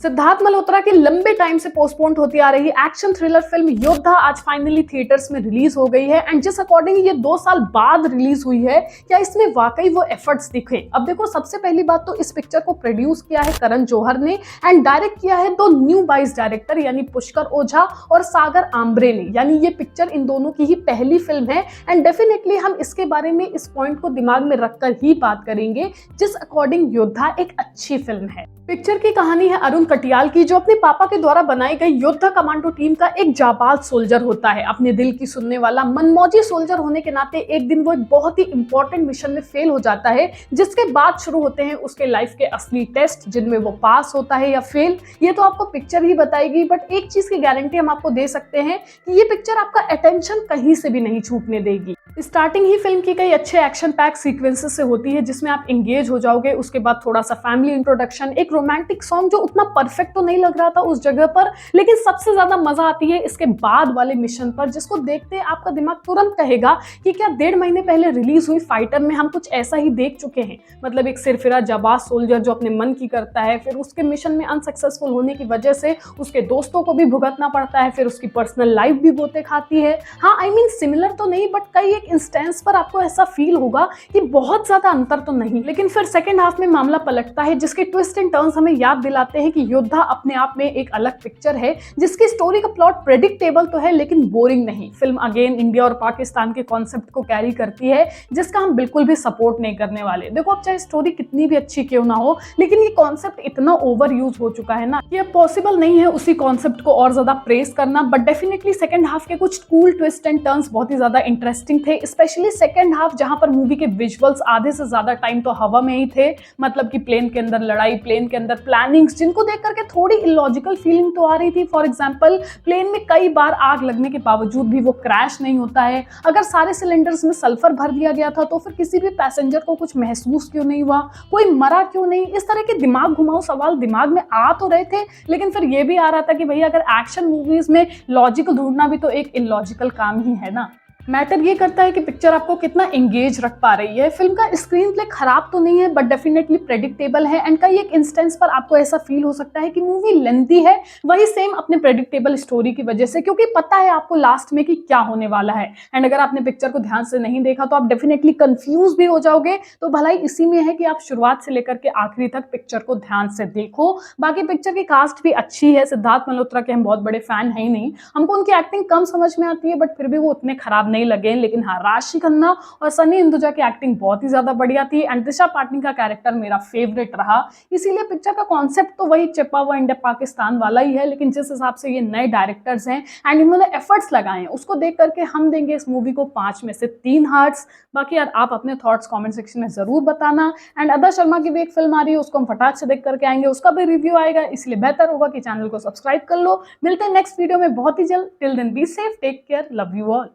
सिद्धार्थ मल्होत्रा की लंबे टाइम से पोस्टपोन्ड होती आ रही एक्शन थ्रिलर फिल्म योद्धा आज फाइनली थिएटर्स में रिलीज हो गई है। एंड जिस अकॉर्डिंग ये 2 साल बाद रिलीज हुई है, क्या इसमें वाकई वो एफर्ट्स दिखे? अब देखो, सबसे पहली बात तो इस पिक्चर को प्रोड्यूस किया है करण जौहर ने एंड डायरेक्ट किया है 2 न्यू बॉयज डायरेक्टर यानी पुष्कर ओझा और सागर आम्ब्रे ने। यानी ये पिक्चर इन दोनों की ही पहली फिल्म है एंड डेफिनेटली हम इसके बारे में इस पॉइंट को दिमाग में रखकर ही बात करेंगे, जिस अकॉर्डिंग योद्धा एक अच्छी फिल्म है। पिक्चर की कहानी है अरुण कटियाल की, जो अपने पापा के द्वारा बनाई गई योद्धा कमांडो टीम का एक जाबाज सोल्जर होता है। अपने दिल की सुनने वाला मनमौजी सोल्जर होने के नाते एक दिन वो एक बहुत ही इंपॉर्टेंट मिशन में फेल हो जाता है, जिसके बाद शुरू होते हैं उसके लाइफ के असली टेस्ट, जिनमें वो पास होता है या फेल ये तो आपको पिक्चर ही बताएगी। बट एक चीज की गारंटी हम आपको दे सकते हैं कि ये पिक्चर आपका अटेंशन कहीं से भी नहीं छूटने देगी। स्टार्टिंग ही फिल्म की कई अच्छे एक्शन पैक सीक्वेंसेस से होती है, जिसमें आप एंगेज हो जाओगे। उसके बाद थोड़ा सा फैमिली इंट्रोडक्शन, एक रोमांटिक सॉन्ग जो उतना परफेक्ट तो नहीं लग रहा था उस जगह पर, लेकिन सबसे ज्यादा मजा आती है इसके बाद वाले मिशन पर, जिसको देखते आपका दिमाग तुरंत कहेगा कि क्या 1.5 महीने पहले रिलीज हुई फाइटर में हम कुछ ऐसा ही देख चुके हैं। मतलब एक सिरफिरा जाबाज सोल्जर जो अपने मन की करता है, फिर उसके मिशन में अनसक्सेसफुल होने की वजह से उसके दोस्तों को भी भुगतना पड़ता है, फिर उसकी पर्सनल लाइफ भी गोते खाती है। हाँ, आई मीन सिमिलर तो नहीं, बट कई इंस्टेंस पर आपको ऐसा फील होगा कि बहुत ज्यादा अंतर तो नहीं। लेकिन फिर सेकंड हाफ में मामला पलटता है, जिसके ट्विस्ट एंड टर्न्स हमें याद दिलाते हैं कि योद्धा अपने आप में एक अलग पिक्चर है, जिसकी स्टोरी का प्लॉट प्रेडिक्टेबल तो है लेकिन बोरिंग नहीं। फिल्म अगेन इंडिया और पाकिस्तान के कॉन्सेप्ट को कैरी करती है, जिसका हम बिल्कुल भी सपोर्ट नहीं करने वाले। देखो, अब चाहे स्टोरी कितनी भी अच्छी क्यों ना हो, लेकिन ये कॉन्सेप्ट इतना ओवर यूज हो चुका है ना कि अब पॉसिबल नहीं है उसी कॉन्सेप्ट को और ज्यादा प्रेस करना। बट डेफिनेटली सेकंड हाफ के कुछ कूल ट्विस्ट एंड टर्न्स बहुत ही ज्यादा इंटरेस्टिंग थे, स्पेशली सेकंड हाफ, जहां पर मूवी के विजुअल्स आधे से ज्यादा टाइम तो हवा में ही थे। मतलब कि प्लेन के अंदर लड़ाई, प्लेन के अंदर प्लानिंग्स, जिनको देख करके थोड़ी इलॉजिकल फीलिंग तो आ रही थी। फॉर एग्जांपल, प्लेन में कई बार आग लगने के बावजूद भी वो क्रैश नहीं होता है। अगर सारे सिलेंडर्स में सल्फर भर दिया गया था तो फिर किसी भी पैसेंजर को कुछ महसूस क्यों नहीं हुआ, कोई मरा क्यों नहीं? इस तरह के दिमाग घुमाऊ सवाल दिमाग में आ तो रहे थे, लेकिन फिर ये भी आ रहा था कि भैया अगर एक्शन मूवीज में लॉजिक ढूंढना भी तो एक इलॉजिकल काम ही है ना। मैटर ये करता है कि पिक्चर आपको कितना एंगेज रख पा रही है। फिल्म का स्क्रीन प्ले खराब तो नहीं है, बट डेफिनेटली प्रेडिक्टेबल है एंड कई एक इंस्टेंस पर आपको ऐसा फील हो सकता है कि मूवी लेंथी है, वही सेम अपने प्रेडिक्टेबल स्टोरी की वजह से, क्योंकि पता है आपको लास्ट में कि क्या होने वाला है। एंड अगर आपने पिक्चर को ध्यान से नहीं देखा तो आप डेफिनेटली कंफ्यूज भी हो जाओगे। तो भलाई इसी में है कि आप शुरुआत से लेकर के आखिरी तक पिक्चर को ध्यान से देखो। बाकी पिक्चर की कास्ट भी अच्छी है। सिद्धार्थ मल्होत्रा के हम बहुत बड़े फैन है ही नहीं, हमको उनकी एक्टिंग कम समझ में आती है, बट फिर भी वो उतने खराब नहीं लगे। लेकिन हाँ, राशि खन्ना और सनी इंदुजा की एक्टिंग बहुत ही ज्यादा बढ़िया थी एंड दिशा पाटनी का कैरेक्टर मेरा फेवरेट रहा। इसीलिए पिक्चर का कॉन्सेप्ट तो वही चिपा हुआ इंडिया पाकिस्तान वाला ही है, लेकिन जिस हिसाब से ये नए डायरेक्टर्स हैं एंड इन्होंने एफर्ट्स लगाए हैं, उसको देख करके हम देंगे इस मूवी को 5 में से 3 हार्ट्स। बाकी यार, आप अपने थॉट्स कमेंट सेक्शन में जरूर बताना। एंड अदा शर्मा की भी एक फिल्म आ रही है, उसको हम फटाक से देख करके आएंगे, उसका भी रिव्यू आएगा, इसलिए बेहतर होगा कि चैनल को सब्सक्राइब कर लो। मिलते हैं नेक्स्ट वीडियो में बहुत ही जल्द। Till then be safe, take care, love you all.